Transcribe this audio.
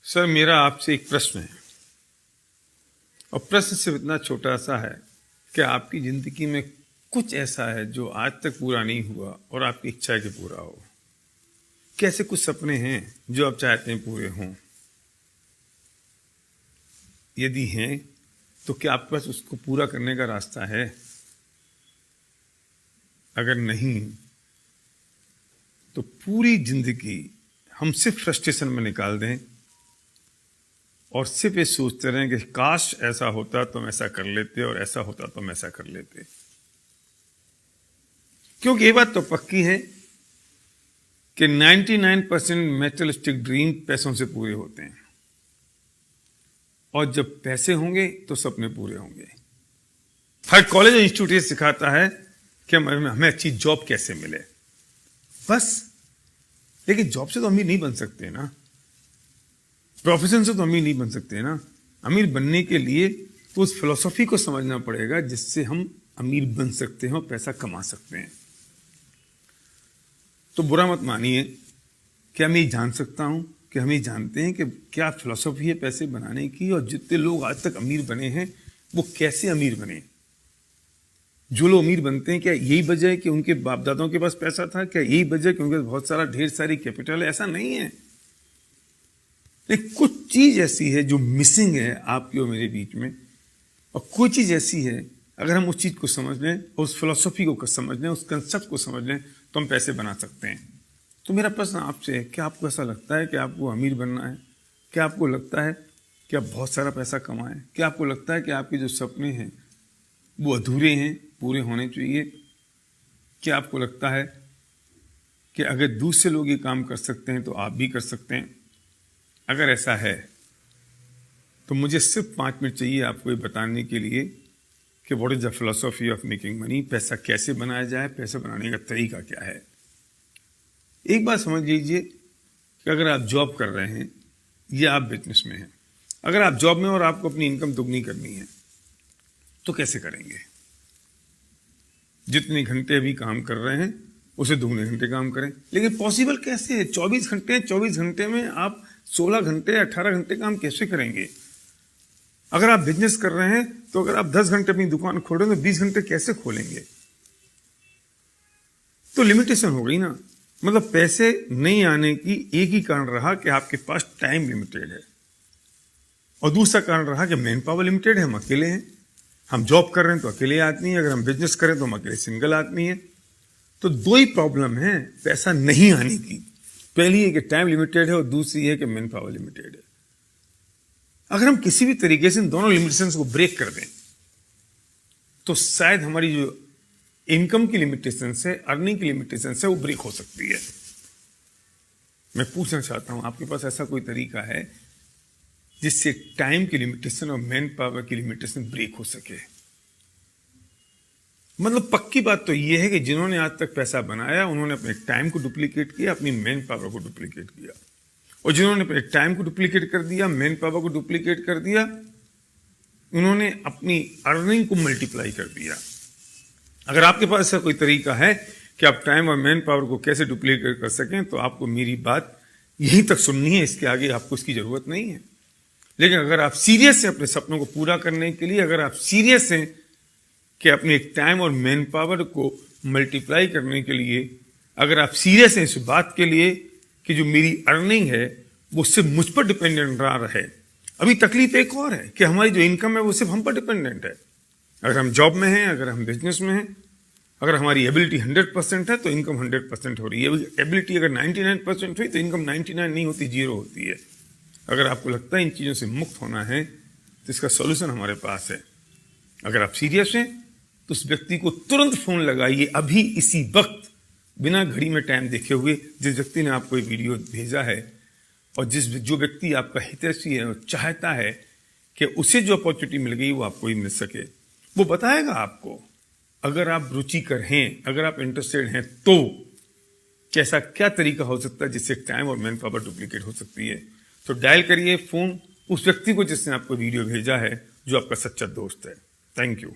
Sir, मेरा आपसे एक प्रश्न है और प्रश्न सिर्फ इतना छोटा सा है कि आपकी ज़िंदगी में कुछ ऐसा है जो आज तक पूरा नहीं हुआ और आपकी इच्छा है कि पूरा हो। कैसे कुछ सपने हैं जो आप चाहते हैं पूरे हों? यदि हैं तो क्या आपके पास उसको पूरा करने का रास्ता है? अगर नहीं तो पूरी जिंदगी हम सिर्फ फ्रस्ट्रेशन में निकाल दें और सिर्फ ये सोचते रहें कि काश ऐसा होता तो हम ऐसा कर लेते और ऐसा होता तो हम ऐसा कर लेते। क्योंकि ये बात तो पक्की है कि 99% मेटेरियलिस्टिक ड्रीम पैसों से पूरे होते हैं और जब पैसे होंगे तो सपने पूरे होंगे। हर कॉलेज और इंस्टीट्यूट ये सिखाता है कि हमें अच्छी जॉब कैसे मिले, बस। लेकिन जॉब से तो अमीर नहीं बन सकते ना, प्रोफेशन से तो अमीर नहीं बन सकते ना। अमीर बनने के लिए तो उस फिलॉसफी को समझना पड़ेगा जिससे हम अमीर बन सकते हैं और पैसा कमा सकते हैं। तो बुरा मत मानिए कि मैं जान सकता हूं कि हम ये जानते हैं कि क्या फिलॉसफी है पैसे बनाने की, और जितने लोग आज तक अमीर बने हैं वो कैसे अमीर बने। जो लोग अमीर बनते हैं, क्या यही वजह है कि उनके बाप दादाओं के पास पैसा था? क्या यही वजह है कि उनके पास बहुत सारा ढेर सारी कैपिटल है? ऐसा नहीं है। लेकिन कुछ चीज ऐसी है जो मिसिंग है आपकी और मेरे बीच में, और कोई चीज ऐसी है अगर हम उस चीज को समझ लें और उस फिलॉसफी को समझ लें, उस कंसेप्ट को समझ लें तो हम पैसे बना सकते हैं। तो मेरा प्रश्न आपसे है, क्या आपको ऐसा लगता है कि आपको अमीर बनना है? क्या आपको लगता है कि आप बहुत सारा पैसा कमाएं? क्या आपको लगता है कि आपके जो सपने हैं वो अधूरे हैं, पूरे होने चाहिए? क्या आपको लगता है कि अगर दूसरे लोग ये काम कर सकते हैं तो आप भी कर सकते हैं? अगर ऐसा है तो मुझे सिर्फ 5 मिनट चाहिए आपको ये बताने के लिए कि what is the philosophy of making money. पैसा कैसे बनाया जाए, पैसा बनाने का तरीका क्या है। एक बात समझ लीजिए कि अगर आप जॉब कर रहे हैं या आप बिजनेस में हैं, अगर आप जॉब में और आपको अपनी इनकम दुगनी करनी है तो कैसे करेंगे? जितने घंटे अभी काम कर रहे हैं उसे दुगने घंटे काम करें। लेकिन पॉसिबल कैसे है? 24 घंटे, 24 घंटे में आप 16 घंटे, 18 घंटे काम कैसे करेंगे? अगर आप बिजनेस कर रहे हैं तो अगर आप 10 घंटे अपनी दुकान खोलें तो 20 घंटे कैसे खोलेंगे? तो लिमिटेशन हो गई ना। मतलब पैसे नहीं आने की एक ही कारण रहा कि आपके पास टाइम लिमिटेड है, और दूसरा कारण रहा कि मैन पावर लिमिटेड है, हम अकेले हैं। हम जॉब कर रहे हैं तो अकेले आदमी है, अगर हम बिजनेस करें तो हम अकेले सिंगल आदमी है। तो दो ही प्रॉब्लम है पैसा नहीं आने की। पहली है कि टाइम लिमिटेड है और दूसरी है कि मैन पावर लिमिटेड है। अगर हम किसी भी तरीके से इन दोनों लिमिटेशंस को ब्रेक कर दें तो शायद हमारी जो इनकम की लिमिटेशन है, अर्निंग की लिमिटेशन है, वो ब्रेक हो सकती है। मैं पूछना चाहता हूं, आपके पास ऐसा कोई तरीका है जिससे टाइम की लिमिटेशन और मैन पावर की लिमिटेशन ब्रेक हो सके? मतलब पक्की बात तो यह है कि जिन्होंने आज तक पैसा बनाया उन्होंने अपने टाइम को डुप्लीकेट किया, अपनी मैन पावर को डुप्लीकेट किया, और जिन्होंने अपने टाइम को डुप्लीकेट कर दिया, मैन पावर को डुप्लीकेट कर दिया, उन्होंने अपनी अर्निंग को मल्टीप्लाई कर दिया। अगर आपके पास ऐसा कोई तरीका है कि आप टाइम और मैन पावर को कैसे डुप्लीकेट कर सकें तो आपको मेरी बात यहीं तक सुननी है, इसके आगे आपको इसकी जरूरत नहीं है। लेकिन अगर आप सीरियस हैं अपने सपनों को पूरा करने के लिए, अगर आप सीरियस हैं कि अपने टाइम और मैन पावर को मल्टीप्लाई करने के लिए, अगर आप सीरियस हैं इस बात के लिए कि जो मेरी अर्निंग है वो सिर्फ मुझ पर डिपेंडेंट ना रहे। अभी तकलीफ एक और है कि हमारी जो इनकम है वो सिर्फ हम पर डिपेंडेंट है। अगर हम जॉब में हैं, अगर हम बिजनेस में हैं, अगर हमारी एबिलिटी 100% है तो इनकम 100% हो रही है। एबिलिटी अगर 99% हुई तो इनकम 99 नहीं होती, 0 होती है। अगर आपको लगता है इन चीज़ों से मुक्त होना है तो इसका सॉल्यूशन हमारे पास है। अगर आप सीरियस हैं तो उस व्यक्ति को तुरंत फोन लगाइए, अभी इसी वक्त, बिना घड़ी में टाइम देखे हुए, जिस व्यक्ति ने आपको ये वीडियो भेजा है, और जो व्यक्ति आपका हितैषी है और चाहता है कि उसे जो अपॉर्चुनिटी मिल गई वो आपको ही मिल सके, वो बताएगा आपको। अगर आप रुचिकर हैं, अगर आप इंटरेस्टेड हैं तो कैसा क्या तरीका हो सकता है जिससे टाइम और मैन पावर डुप्लीकेट हो सकती है। तो डायल करिए फोन उस व्यक्ति को जिसने आपको वीडियो भेजा है, जो आपका सच्चा दोस्त है। Thank you.